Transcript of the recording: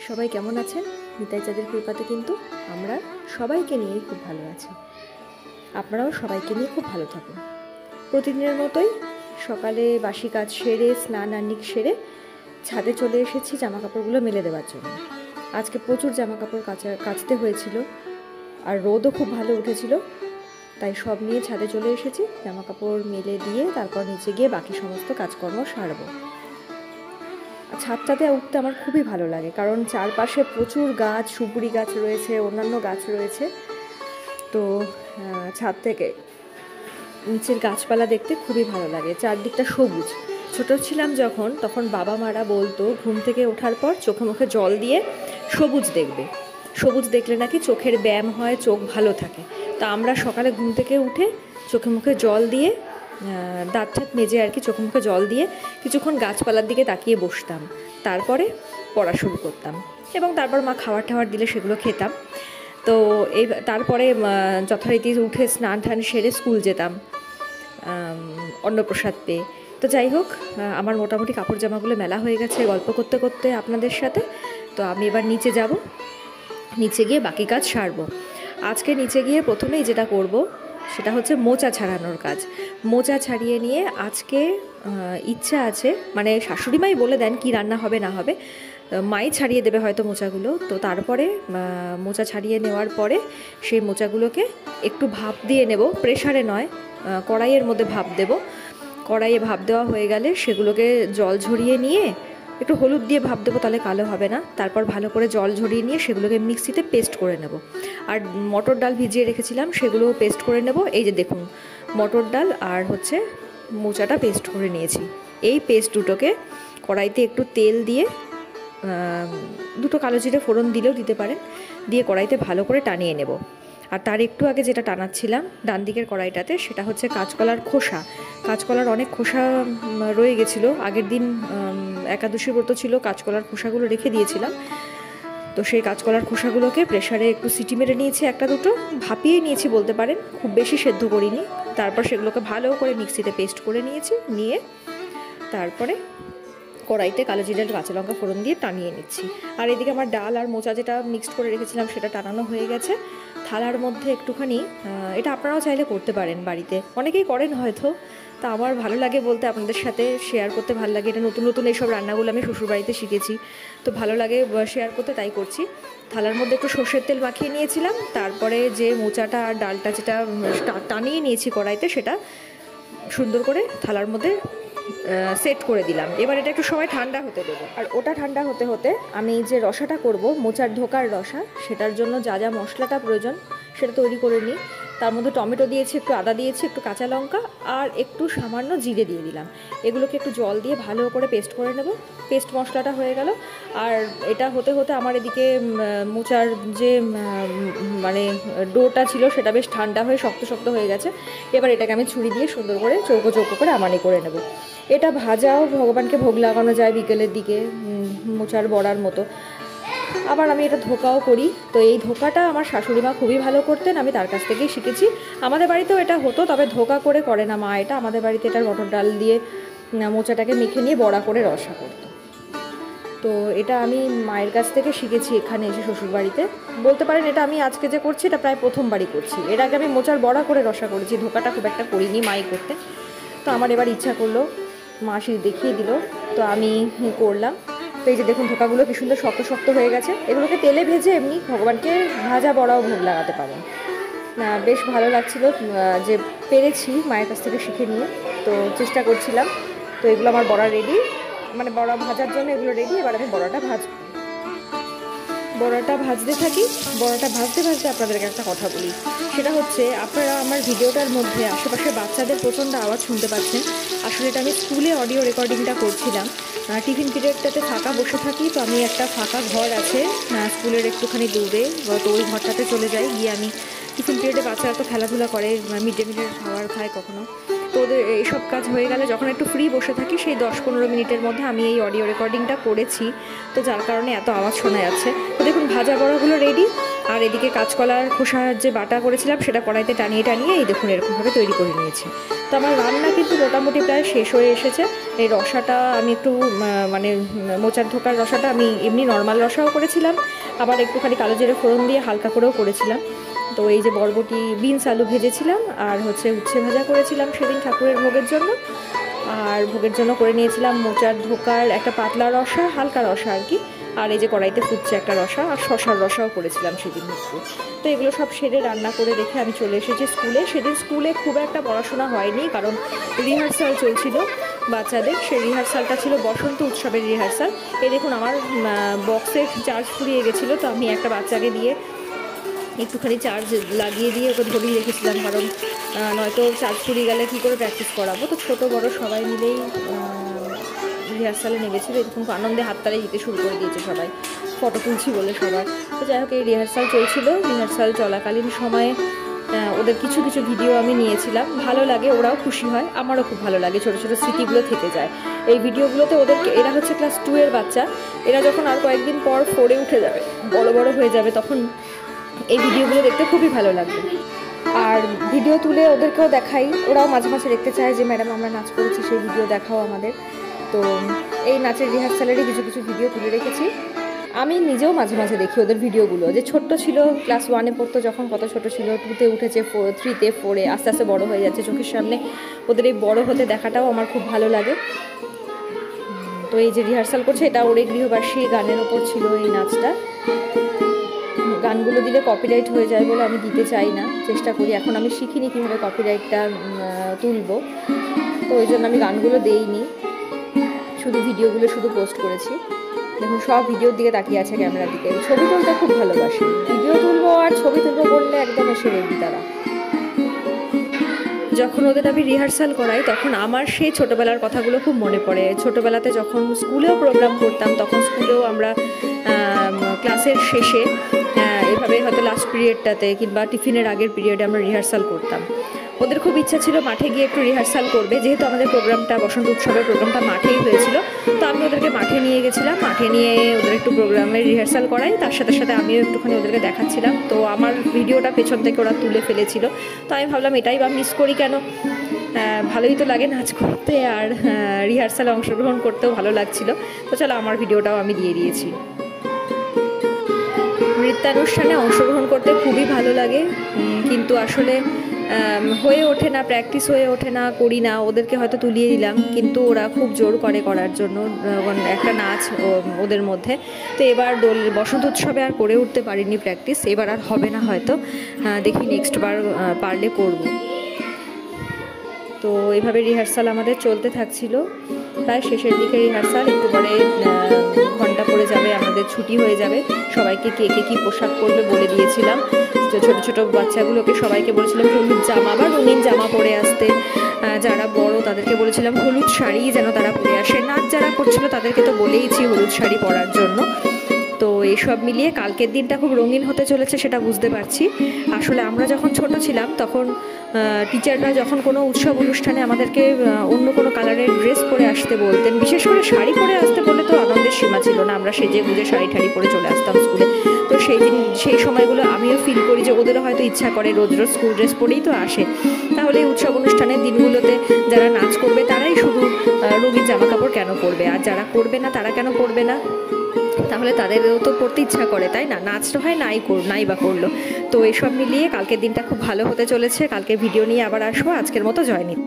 সবাই কেমন আছেন? নিতাই চাঁদের কৃপাতে কিন্তু আমরা সবাইকে নিয়েই খুব ভালো আছি। আপনারাও সবাইকে নিয়ে খুব ভালো থাকুন। প্রতিদিনের মতোই সকালে বাসি কাজ সেরে স্নান আহ্নিক সেরে ছাদে চলে এসেছি জামা কাপড়গুলো মেলে দেওয়ার জন্য। আজকে প্রচুর জামা কাপড় কাচতে হয়েছিল, আর রোদও খুব ভালো উঠেছিল, তাই সব নিয়ে ছাদে চলে এসেছি। জামা কাপড় মেলে দিয়ে তারপর নিচে গিয়ে বাকি সমস্ত কাজকর্ম সারবো। ছাদটাতে উঠতে আমার খুবই ভালো লাগে, কারণ চারপাশে প্রচুর গাছ, সুপুরি গাছ রয়েছে, অন্যান্য গাছ রয়েছে। তো ছাদ থেকে নিচের গাছপালা দেখতে খুবই ভালো লাগে, চারদিকটা সবুজ। ছোটো ছিলাম যখন, তখন বাবা মারা বলতো ঘুম থেকে ওঠার পর চোখে মুখে জল দিয়ে সবুজ দেখবে, সবুজ দেখলে নাকি চোখের ব্যায়াম হয়, চোখ ভালো থাকে। তা আমরা সকালে ঘুম থেকে উঠে চোখে মুখে জল দিয়ে দাঁত ঠাত মেজে আর কি চোখে মুখে জল দিয়ে কিছুক্ষণ গাছপালার দিকে তাকিয়ে বসতাম, তারপরে পড়া শুরু করতাম এবং তারপর মা খাবার টাবার দিলে সেগুলো খেতাম। তো তারপরে যথারীতি উঠে স্নান টান সেরে স্কুল যেতাম অন্নপ্রসাদ পেয়ে। তো যাই হোক, আমার মোটামুটি কাপড় জামাগুলো মেলা হয়ে গেছে গল্প করতে করতে আপনাদের সাথে। তো আমি এবার নিচে যাব, নিচে গিয়ে বাকি কাজ সারবো। আজকে নিচে গিয়ে প্রথমেই যেটা করব সেটা হচ্ছে মোচা ছাড়ানোর কাজ। মোচা ছাড়িয়ে নিয়ে আজকে ইচ্ছা আছে, মানে শাশুড়িমাই বলে দেন কি রান্না হবে না হবে, মাই ছাড়িয়ে দেবে হয়তো মোচাগুলো। তো তারপরে মোচা ছাড়িয়ে নেওয়ার পরে সেই মোচাগুলোকে একটু ভাপ দিয়ে নেব, প্রেশারে নয়, কড়াইয়ের মধ্যে ভাপ দেব। কড়াইয়ে ভাপ দেওয়া হয়ে গেলে সেগুলোকে জল ঝরিয়ে নিয়ে একটু হলুদ দিয়ে ভাপ দেবো, তাহলে কালো হবে না। তারপর ভালো করে জল ঝরিয়ে নিয়ে সেগুলোকে মিক্সিতে পেস্ট করে নেব। আর মটর ডাল ভিজিয়ে রেখেছিলাম সেগুলোও পেস্ট করে নেব। এই যে দেখুন, মটর ডাল আর হচ্ছে মোচাটা পেস্ট করে নিয়েছি। এই পেস্ট দুটোকে কড়াইতে একটু তেল দিয়ে, দুটো কালো জিরে ফোড়ন দিলেও দিতে পারেন, দিয়ে কড়াইতে ভালো করে টানিয়ে নেব। আর তার একটু আগে যেটা টানাচ্ছিলাম ডান দিকের কড়াইটাতে, সেটা হচ্ছে কাঁচকলার খোসা। কাঁচকলার অনেক খোসা রয়ে গেছিলো, আগের দিন একাদশী ব্রত ছিল, কাঁচকলার খোসাগুলো রেখে দিয়েছিলাম। তো সেই কাঁচকলার খোসাগুলোকে প্রেশারে একটু সিটি মেরে নিয়েছি, একটা দুটো ভাপিয়ে নিয়েছি বলতে পারেন, খুব বেশি সেদ্ধ করিনি। তারপর সেগুলোকে ভালো করে মিক্সিতে পেস্ট করে নিয়েছি, নিয়ে তারপরে কড়াইতে কালো জিরে কাঁচা লঙ্কা ফোড়ন দিয়ে টানিয়ে নিচ্ছি। আর এদিকে আমার ডাল আর মোচা যেটা মিক্সড করে রেখেছিলাম সেটা টানানো হয়ে গেছে। থালার মধ্যে একটুখানি, এটা আপনারাও চাইলে করতে পারেন, বাড়িতে অনেকেই করেন হয়তো, তা আমার ভালো লাগে বলতে, আপনাদের সাথে শেয়ার করতে ভালো লাগে। এটা নতুন নতুন এইসব রান্নাগুলো আমি শ্বশুরবাড়িতে শিখেছি, তো ভালো লাগে শেয়ার করতে, তাই করছি। থালার মধ্যে একটু সর্ষের তেল মাখিয়ে নিয়েছিলাম, তারপরে যে মোচাটা আর ডালটা যেটা টানিয়ে নিয়েছি কড়াইতে, সেটা সুন্দর করে থালার মধ্যে সেট করে দিলাম। এবার এটা একটু সময় ঠান্ডা হতে দেবো। আর ওটা ঠান্ডা হতে হতে আমি যে রসাটা করব, মোচার ধোকার রসা, সেটার জন্য যা যা মশলাটা প্রয়োজন সেটা তৈরি করে নিই। তার মধ্যে টমেটো দিয়েছি, একটু আদা দিয়েছি, একটু কাঁচা লঙ্কা আর একটু সামান্য জিরে দিয়ে দিলাম। এগুলোকে একটু জল দিয়ে ভালো করে পেস্ট করে নেব। পেস্ট মশলাটা হয়ে গেল। আর এটা হতে হতে আমার এদিকে মোচার যে মানে ডোটা ছিল সেটা বেশ ঠান্ডা হয়ে শক্ত শক্ত হয়ে গেছে। এবার এটাকে আমি ছুরি দিয়ে সুন্দর করে চৌকো চৌকো করে আমানি করে নেব। এটা ভাজাও ভগবানকে ভোগ লাগানো যায় বিকেলের দিকে, মোচার বড়ার মতো। আবার আমি এটা ধোকাও করি। তো এই ধোকাটা আমার শাশুড়িমা খুবই ভালো করতেন, আমি তার কাছ থেকেই শিখেছি। আমাদের বাড়িতেও এটা হতো, তবে ধোকা করে করে না মা এটা। আমাদের বাড়িতে এটা মটর ডাল দিয়ে মোচাটাকে মেখে নিয়ে বড়া করে রসা করতো। তো এটা আমি মায়ের কাছ থেকে শিখেছি এখানে এসে শ্বশুরবাড়িতে। বলতে পারেন এটা আমি আজকে যে করছি এটা প্রায় প্রথমবারই করছি। এর আগে আমি মোচার বড়া করে রসা করেছি, ধোকাটা খুব একটা করিনি, মাই করতে। তো আমার এবার ইচ্ছা করলো, মাসি দেখিয়ে দিল, তো আমি করলাম। তো এই যে দেখুন, ধোকাগুলো কি সুন্দর শক্ত শক্ত হয়ে গেছে। এগুলোকে তেলে ভেজে এমনি ভগবানকে ভাজা বড়াও ভোগ লাগাতে পারেন। বেশ ভালো লাগছিল যে পেরেছি মায়ের কাছ থেকে শিখে নিয়ে, তো চেষ্টা করছিলাম। তো এগুলো আমার বড়া রেডি, মানে বড়া ভাজার জন্য এগুলো রেডি। এবার আমি বড়াটা ভাজবো। বড়াটা ভাজতে থাকি। বড়াটা ভাজতে ভাজতে আপনাদেরকে একটা কথা বলি, সেটা হচ্ছে আপনারা আমার ভিডিওটার মধ্যে আশেপাশে বাচ্চাদের প্রচণ্ড আওয়াজ শুনতে পাচ্ছেন। আসলে এটা আমি স্কুলে অডিও রেকর্ডিংটা করছিলাম। টিফিন পিরিয়ডটাতে ফাঁকা বসে থাকি, তো আমি একটা ফাঁকা ঘর আছে স্কুলের একটুখানি দূরে, তো ওই ঘরটাতে চলে যাই। গিয়ে আমি টিফিন পিরিয়ডে বাচ্চারা তো খেলাধুলা করে, মিড ডে মিলের খাবার খায় কখনো। তো ওদের এইসব কাজ হয়ে গেলে যখন একটু ফ্রি বসে থাকি, সেই 10-15 মিনিটের মধ্যে আমি এই অডিও রেকর্ডিংটা করেছি, তো যার কারণে এত আওয়াজ শোনা যাচ্ছে। তো দেখুন ভাজা বড়াগুলো রেডি, আর এদিকে কাঁচকলার খোসার যে বাটা করেছিলাম সেটা কড়াইতে টানিয়ে টানিয়ে এই দেখুন এরকমভাবে তৈরি করে নিয়েছি। তো আমার রান্না কিন্তু মোটামুটি প্রায় শেষ হয়ে এসেছে। এই রসাটা আমি একটু মানে মোচার ধোকার রসাটা আমি এমনি নর্মাল রসাও করেছিলাম, আবার একটুখানি কালো জিরে ফোড়ন দিয়ে হালকা করেও করেছিলাম। তো এই যে বরবটি বিনস আলু ভেজেছিলাম, আর হচ্ছে উচ্ছে ভাজা করেছিলাম সেদিন ঠাকুরের ভোগের জন্য, আর ভোগের জন্য করে নিয়েছিলাম মোচার ধোকার একটা পাতলা রসা, হালকা রসা আর কি, আর এই যে কড়াইতে ফুটছে একটা রসা, আর শশার রসাও করেছিলাম সেদিন একটু। তো এগুলো সব সেরে রান্না করে রেখে আমি চলে এসেছি স্কুলে। সেদিন স্কুলে খুব একটা পড়াশোনা হয়নি, কারণ রিহার্সাল চলছিল বাচ্চাদের। সেই রিহার্সালটা ছিল বসন্ত উৎসবের রিহার্সাল। এই দেখুন আমার বক্সের চার্জ ফুরিয়ে গেছিলো, তো আমি একটা বাচ্চাকে দিয়ে একটুখানি চার্জ লাগিয়ে দিয়ে ওকে ধরিয়ে রেখেছিলাম, কারণ নয়তো চার্জ ফুরিয়ে গেলে কী করে প্র্যাকটিস করাবো। তো ছোটো বড়ো সবাই মিলেই রিহার্সালে নেমেছিল। এরকম আনন্দে হাততালি দিতে শুরু করে দিয়েছে সবাই, ফটো তুলছি বলে সবার। তো যাই হোক এই রিহার্সাল চলছিল, রিহার্সাল চলাকালীন সময়ে ওদের কিছু কিছু ভিডিও আমি নিয়েছিলাম। ভালো লাগে, ওরাও খুশি হয়, আমারও খুব ভালো লাগে, ছোটো ছোটো স্মৃতিগুলো থেকে যায় এই ভিডিওগুলোতে। ওদেরকে, এরা হচ্ছে ক্লাস 2 এর বাচ্চা, এরা যখন আর কয়েকদিন পর 4-এ উঠে যাবে, বড় বড় হয়ে যাবে, তখন এই ভিডিওগুলো দেখতে খুবই ভালো লাগবে। আর ভিডিও তুলে ওদেরকেও দেখাই, ওরাও মাঝে মাঝে দেখতে চায় যে ম্যাডাম আমরা নাচ করেছি, সেই ভিডিও দেখাও আমাদের। তো এই নাচের রিহার্সালেরই কিছু কিছু ভিডিও তুলে রেখেছি। আমি নিজেও মাঝে মাঝে দেখি ওদের ভিডিওগুলো, যে ছোট্ট ছিল, ক্লাস 1-এ পড়তো যখন কত ছোট ছিল, 2-তে উঠেছে, 3-তে, 4-এ, আস্তে আস্তে বড় হয়ে যাচ্ছে চোখের সামনে। ওদের এই বড় হতে দেখাটাও আমার খুব ভালো লাগে। তো এই যে রিহার্সাল করছে, এটা ওর গৃহবার্ষিকী গানের ওপর ছিল এই নাচটা। গানগুলো দিলে কপিরাইট হয়ে যায় বলে আমি দিতে চাই না, চেষ্টা করি, এখন আমি শিখিনি কীভাবে কপিরাইটটা তুলবো, তো ওই জন্য আমি গানগুলো দেইনি, শুধু ভিডিওগুলো শুধু পোস্ট করেছি। দেখুন সব ভিডিওর দিকে তাকিয়ে আছে, ক্যামেরার দিকে। ছবি তুলতে খুব ভালোবাসি, ভিডিও তুলবো আর ছবি তুলবো বললে একদম এসে রেডি তারা। যখন ওদের আমি রিহার্সাল করাই তখন আমার সেই ছোটোবেলার কথাগুলো খুব মনে পড়ে। ছোটোবেলাতে যখন স্কুলেও প্রোগ্রাম করতাম, তখন স্কুলেও আমরা ক্লাসের শেষে এভাবে হয়তো লাস্ট পিরিয়ডটাতে কিংবা টিফিনের আগের পিরিয়ডে আমরা রিহার্সাল করতাম। ওদের খুব ইচ্ছা ছিল মাঠে গিয়ে একটু রিহার্সাল করবে, যেহেতু আমাদের প্রোগ্রামটা, বসন্ত উৎসবের প্রোগ্রামটা মাঠেই হয়েছিল। তো আমি ওদেরকে মাঠে নিয়ে গেছিলাম, মাঠে নিয়ে ওদের একটু প্রোগ্রামের রিহার্সাল করাই, তার সাথে সাথে আমিও একটুখানি ওদেরকে দেখাচ্ছিলাম। তো আমার ভিডিওটা পেছন থেকে ওরা তুলে ফেলেছিল, তো আমি ভাবলাম এটাই বা মিস করি কেন, ভালোই তো লাগে নাচ করতে, আর রিহার্সালে অংশগ্রহণ করতেও ভালো লাগছিল। তো চলো আমার ভিডিওটাও আমি দিয়ে দিয়েছি। নৃত্যানুষ্ঠানে অংশগ্রহণ করতে খুবই ভালো লাগে, কিন্তু আসলে হয়ে ওঠে না, প্র্যাকটিস হয়ে ওঠে না, করি না। ওদেরকে হয়তো তুলিয়ে দিলাম, কিন্তু ওরা খুব জোর করে করার জন্য একটা নাচ ওদের মধ্যে। তো এবার বসন্ত উৎসবে আর করে উঠতে পারিনি প্র্যাকটিস, এবার আর হবে না হয়তো, দেখি নেক্সট বার পারলে করব। তো এইভাবে রিহার্সাল আমাদের চলতে থাকছিল, প্রায় শেষের দিকে রিহার্সাল, একটু পরে ঘন্টা পড়ে যাবে, আমাদের ছুটি হয়ে যাবে। সবাইকে কে কে কী পোশাক পরবে বলে দিয়েছিলাম, ছোটো ছোটো বাচ্চাগুলোকে সবাইকে বলেছিলাম হলুদ জামা বা রঙিন জামা পরে আসতে। যারা বড় তাদেরকে বলেছিলাম হলুদ শাড়ি যেন তারা পরে আসে। নাচ যারা করছিল তাদেরকে তো বলেইছি হলুদ শাড়ি পরার জন্য। তো এইসব মিলিয়ে কালকের দিনটা খুব রঙিন হতে চলেছে, সেটা বুঝতে পারছি। আসলে আমরা যখন ছোট ছিলাম তখন টিচাররা যখন কোনো উৎসব অনুষ্ঠানে আমাদেরকে অন্য কোনো কালারের ড্রেস পরে আসতে বলতেন, বিশেষ করে শাড়ি পরে আসতে বলে তো আনন্দের সীমা ছিল না, আমরা সেজে গুজে শাড়ি ঠাড়ি পরে চলে আসতাম স্কুলে। তো সেই সময়গুলো আমিও ফিল করি যে ওদেরও হয়তো ইচ্ছা করে রোজ রোজ স্কুল ড্রেস পরেই তো আসে, তাহলে এই উৎসব অনুষ্ঠানের দিনগুলোতে যারা নাচ করবে তারাই শুধু রঙিন জামা কাপড় কেন পরবে, আর যারা করবে না তারা কেন পরবে না? তাহলে তাদেরও তো পড়তে ইচ্ছা করে, তাই না? নাচটা হয় নাই বা করলো। তো এইসব মিলিয়ে কালকের দিনটা খুব ভালো হতে চলেছে। কালকে ভিডিও নিয়ে আবার আসবো। আজকের মতো জয় নিন।